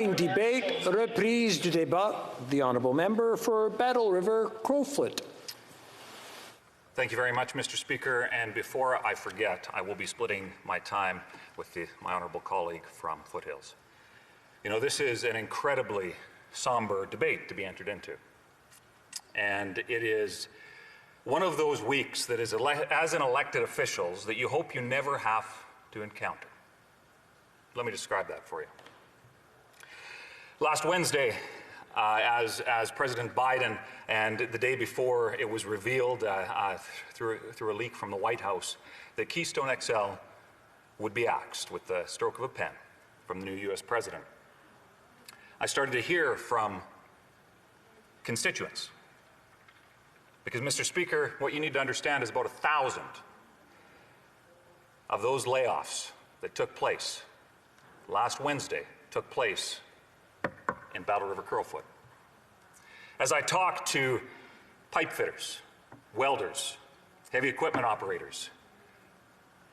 Debate, reprise du débat. The honourable member for Battle River Crowfoot. Thank you very much, Mr. Speaker. And before I forget, I will be splitting my time with my honourable colleague from Foothills. You know, this is an incredibly somber debate to be entered into. And it is one of those weeks that is, as an elected officials, that you hope you never have to encounter. Let me describe that for you. Last Wednesday, as President Biden, and the day before it was revealed through a leak from the White House that Keystone XL would be axed with the stroke of a pen from the new U.S. President, I started to hear from constituents. Because, Mr. Speaker, what you need to understand is about 1,000 of those layoffs that took place last Wednesday took place in Battle River Crowfoot. As I talked to pipe fitters, welders, heavy equipment operators,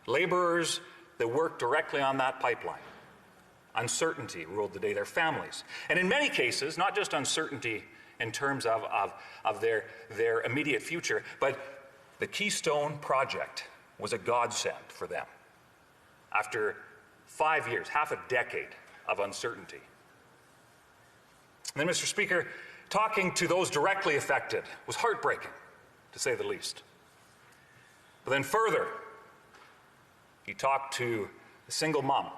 laborers that work directly on that pipeline, uncertainty ruled the day, their families. And in many cases, not just uncertainty in terms of their immediate future, but the Keystone project was a godsend for them. After 5 years, half a decade of uncertainty. And then, Mr. Speaker, talking to those directly affected was heartbreaking, to say the least. But then further, he talked to a single mom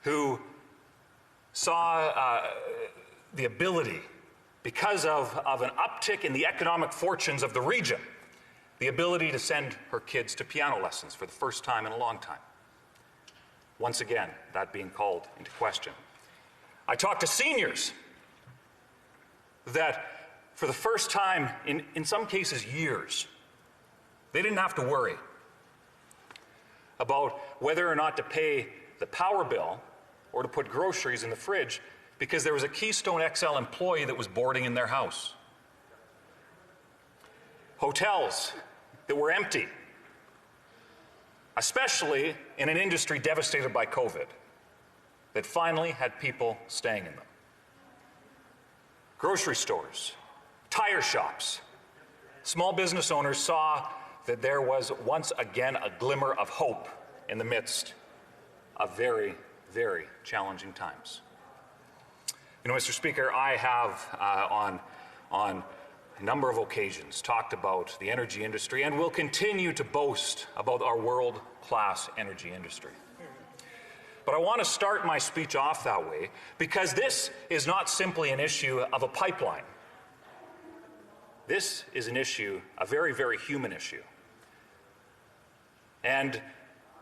who saw the ability, because of an uptick in the economic fortunes of the region, the ability to send her kids to piano lessons for the first time in a long time. Once again, that being called into question. I talked to seniors that for the first time in some cases years, they didn't have to worry about whether or not to pay the power bill or to put groceries in the fridge because there was a Keystone XL employee that was boarding in their house. Hotels that were empty, especially in an industry devastated by COVID, that finally had people staying in them. Grocery stores, tire shops, small business owners saw that there was once again a glimmer of hope in the midst of very, very challenging times. You know, Mr. Speaker, I have on a number of occasions talked about the energy industry and will continue to boast about our world-class energy industry. But I want to start my speech off that way because this is not simply an issue of a pipeline. This is an issue, a very, very human issue, and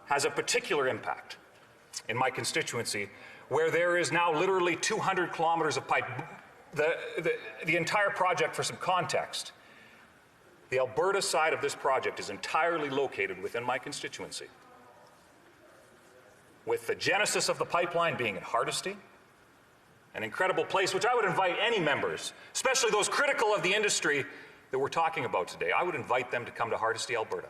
has a particular impact in my constituency where there is now literally 200 kilometers of pipe. The entire project, for some context, the Alberta side of this project is entirely located within my constituency, with the genesis of the pipeline being in Hardisty, an incredible place which I would invite any members, especially those critical of the industry that we're talking about today, I would invite them to come to Hardisty, Alberta,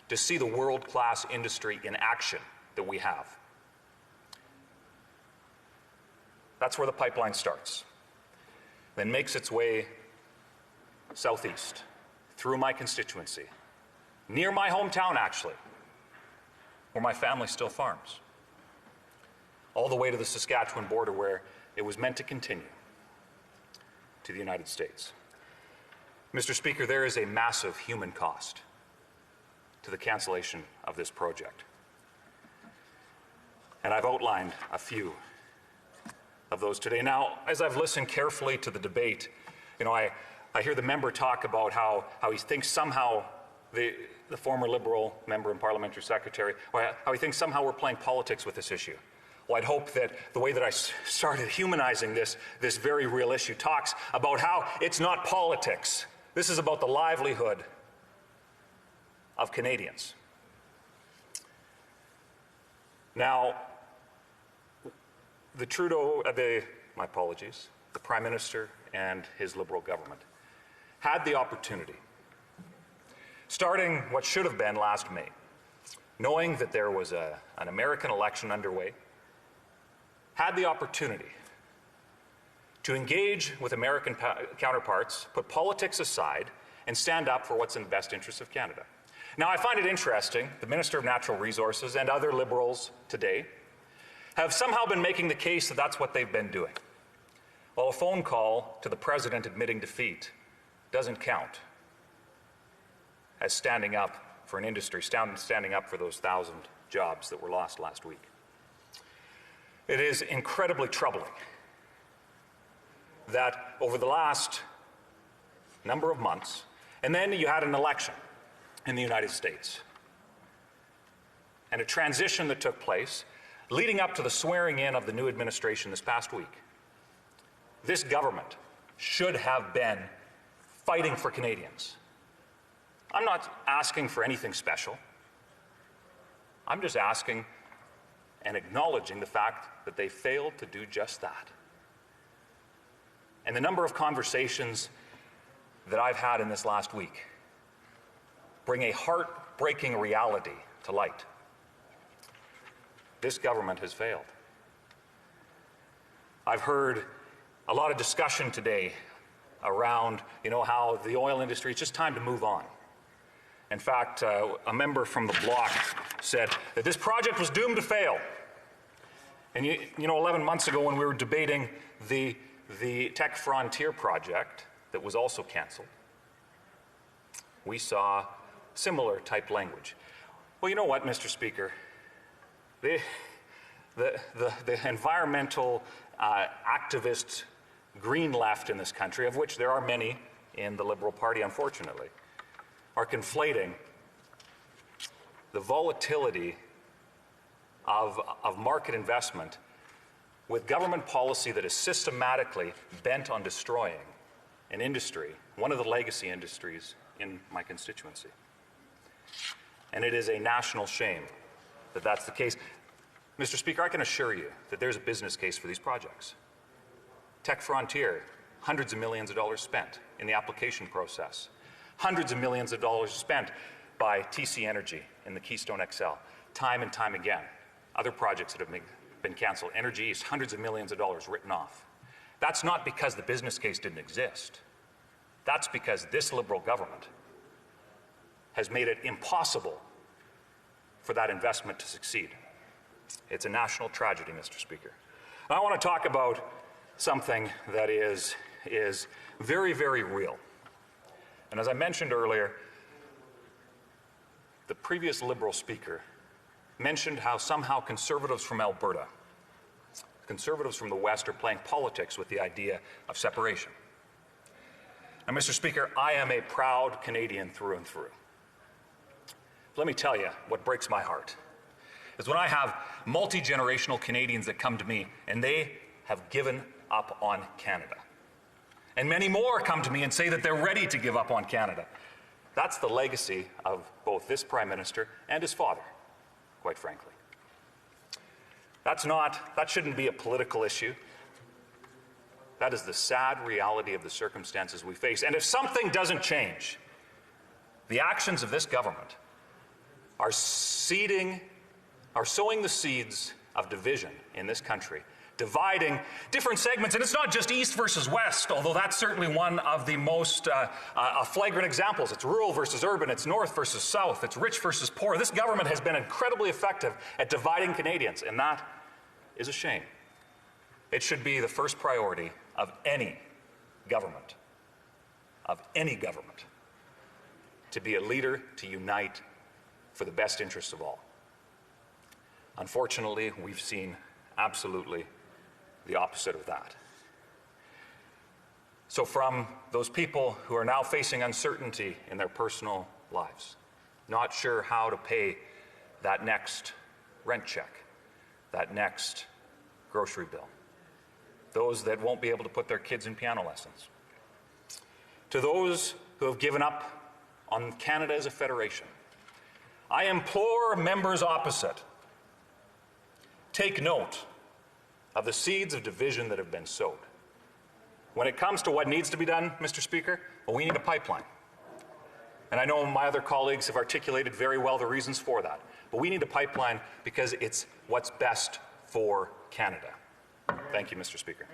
to see the world-class industry in action that we have. That's where the pipeline starts, then makes its way southeast through my constituency, near my hometown actually, where my family still farms, all the way to the Saskatchewan border where it was meant to continue to the United States. Mr. Speaker, there is a massive human cost to the cancellation of this project. And I've outlined a few of those today. Now, as I've listened carefully to the debate, you know, I hear the member talk about how he thinks somehow the former Liberal member and parliamentary secretary, how he thinks somehow we're playing politics with this issue. Well, I'd hope that the way that I started humanizing this very real issue talks about how it's not politics. This is about the livelihood of Canadians. Now, the Prime Minister and his Liberal government had the opportunity, starting what should have been last May, knowing that there was an American election underway, had the opportunity to engage with American counterparts, put politics aside, and stand up for what's in the best interest of Canada. Now, I find it interesting, the Minister of Natural Resources and other Liberals today have somehow been making the case that that's what they've been doing. Well, a phone call to the President admitting defeat doesn't count as standing up for an industry, standing up for those 1,000 jobs that were lost last week. It is incredibly troubling that over the last number of months, and then you had an election in the United States, and a transition that took place leading up to the swearing in of the new administration this past week. This government should have been fighting for Canadians. I'm not asking for anything special. I'm just asking and acknowledging the fact that they failed to do just that. And the number of conversations that I've had in this last week bring a heartbreaking reality to light. This government has failed. I've heard a lot of discussion today around, how the oil industry, it's just time to move on. In fact, a member from the Bloc said that this project was doomed to fail. And 11 months ago when we were debating the Tech Frontier project that was also canceled, we saw similar type language. Well, you know what, Mr. Speaker? The environmental activist green left in this country, of which there are many in the Liberal Party, unfortunately, are conflating the volatility of market investment with government policy that is systematically bent on destroying an industry, one of the legacy industries in my constituency. And it is a national shame that that's the case. Mr. Speaker, I can assure you that there's a business case for these projects. Tech Frontier, hundreds of millions of dollars spent in the application process. Hundreds of millions of dollars spent by TC Energy in the Keystone XL, time and time again. Other projects that have been canceled, Energy East, hundreds of millions of dollars written off. That's not because the business case didn't exist. That's because this Liberal government has made it impossible for that investment to succeed. It's a national tragedy, Mr. Speaker. And I want to talk about something that is very, very real. And as I mentioned earlier, the previous Liberal speaker mentioned how somehow conservatives from Alberta, conservatives from the West, are playing politics with the idea of separation. And Mr. Speaker, I am a proud Canadian through and through. Let me tell you what breaks my heart is when I have multi-generational Canadians that come to me and they have given up on Canada. And many more come to me and say that they're ready to give up on Canada. That's the legacy of both this Prime Minister and his father, quite frankly. That shouldn't be a political issue. That is the sad reality of the circumstances we face. And if something doesn't change, the actions of this government are sowing the seeds of division in this country, dividing different segments. And it's not just East versus West, although that's certainly one of the most flagrant examples. It's rural versus urban, it's North versus South, it's rich versus poor. This government has been incredibly effective at dividing Canadians, and that is a shame. It should be the first priority of any government, to be a leader, to unite for the best interests of all. Unfortunately, we've seen absolutely the opposite of that. So from those people who are now facing uncertainty in their personal lives, not sure how to pay that next rent check, that next grocery bill, those that won't be able to put their kids in piano lessons, to those who have given up on Canada as a federation, I implore members opposite, take note of the seeds of division that have been sowed. When it comes to what needs to be done, Mr. Speaker, well, we need a pipeline. And I know my other colleagues have articulated very well the reasons for that. But we need a pipeline because it's what's best for Canada. Thank you, Mr. Speaker.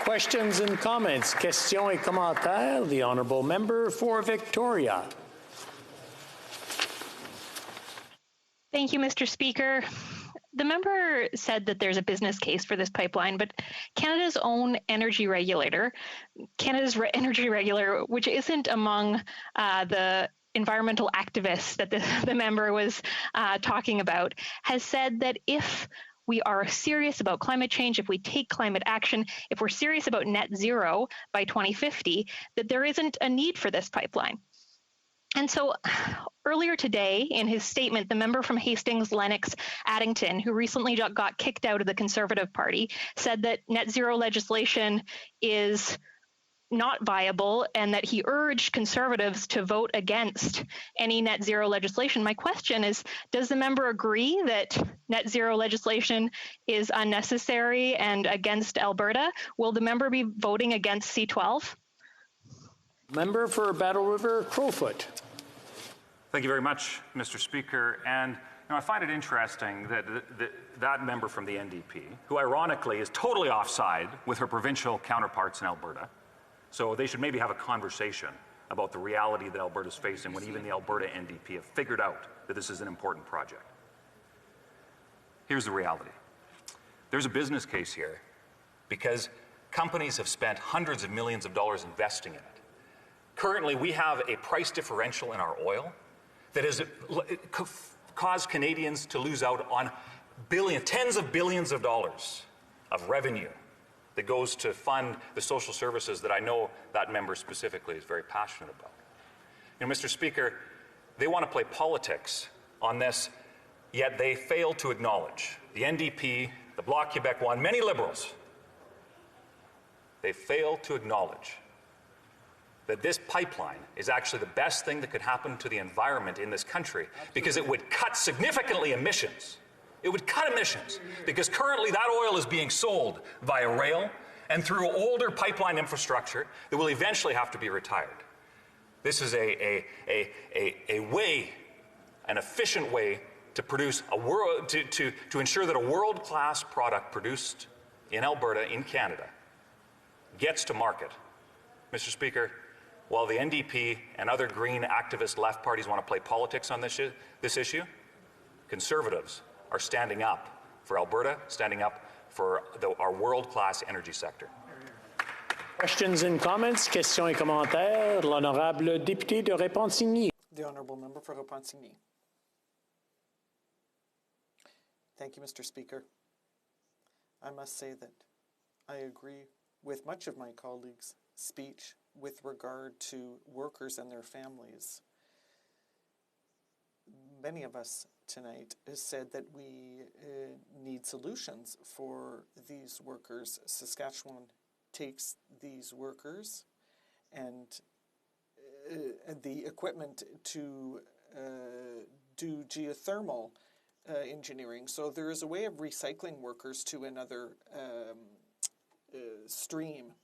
Questions and comments? Questions et commentaires. The honourable member for Victoria. Thank you, Mr. Speaker. The member said that there's a business case for this pipeline, but Canada's own energy regulator, energy regulator, which isn't among the environmental activists that the member was talking about, has said that if we are serious about climate change, if we take climate action, if we're serious about net zero by 2050, that there isn't a need for this pipeline. And so earlier today, in his statement, the member from Hastings, Lennox, Addington, who recently got kicked out of the Conservative Party, said that net zero legislation is not viable and that he urged Conservatives to vote against any net zero legislation. My question is, does the member agree that net zero legislation is unnecessary and against Alberta? Will the member be voting against C12? Member for Battle River Crowfoot. Thank you very much, Mr. Speaker. And I find it interesting that that member from the NDP, who ironically is totally offside with her provincial counterparts in Alberta, so they should maybe have a conversation about the reality that Alberta's facing when even the Alberta NDP have figured out that this is an important project. Here's the reality. There's a business case here because companies have spent hundreds of millions of dollars investing in it. Currently, we have a price differential in our oil that has caused Canadians to lose out on tens of billions of dollars of revenue that goes to fund the social services that I know that member specifically is very passionate about. Mr. Speaker, they want to play politics on this, yet they fail to acknowledge, the NDP, the Bloc Québécois, many Liberals, they fail to acknowledge that this pipeline is actually the best thing that could happen to the environment in this country because it would cut significantly emissions. It would cut emissions because currently that oil is being sold via rail and through older pipeline infrastructure that will eventually have to be retired. This is an efficient way to produce to ensure that a world-class product produced in Alberta, in Canada, gets to market. Mr. Speaker, while the NDP and other green activist left parties want to play politics on this issue, Conservatives are standing up for Alberta, standing up for our world-class energy sector. Questions and comments? Questions et commentaires. L'honorable député de Repentigny. The honourable member for Repentigny. Thank you, Mr. Speaker. I must say that I agree with much of my colleagues' speech with regard to workers and their families. Many of us tonight have said that we need solutions for these workers. Saskatchewan takes these workers and the equipment to do geothermal engineering. So there is a way of recycling workers to another stream.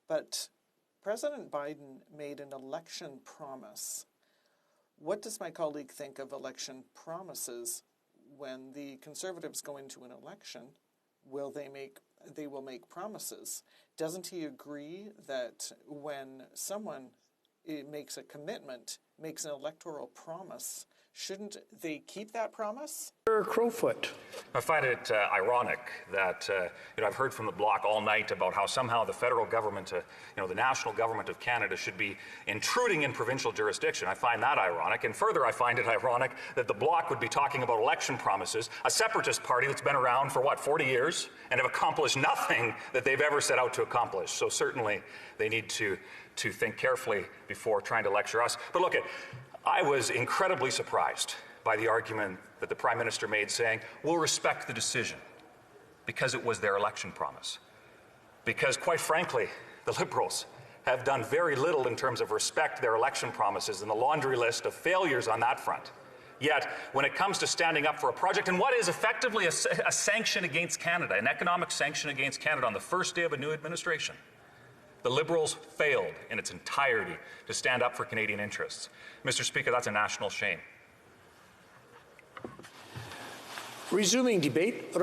But President Biden made an election promise. What does my colleague think of election promises? When the Conservatives go into an election, they will make promises. Doesn't he agree that when someone makes a commitment, makes an electoral promise, shouldn't they keep that promise? Crowfoot. I find it ironic that I've heard from the Bloc all night about how somehow the federal government, the national government of Canada should be intruding in provincial jurisdiction. I find that ironic. And further, I find it ironic that the Bloc would be talking about election promises, a separatist party that's been around for, 40 years and have accomplished nothing that they've ever set out to accomplish. So certainly they need to think carefully before trying to lecture us. But look, I was incredibly surprised by the argument that the Prime Minister made saying, we'll respect the decision because it was their election promise. Because quite frankly, the Liberals have done very little in terms of respect their election promises and the laundry list of failures on that front. Yet, when it comes to standing up for a project and what is effectively a sanction against Canada, an economic sanction against Canada on the first day of a new administration, the Liberals failed in its entirety to stand up for Canadian interests. Mr. Speaker, that's a national shame. Resuming debate.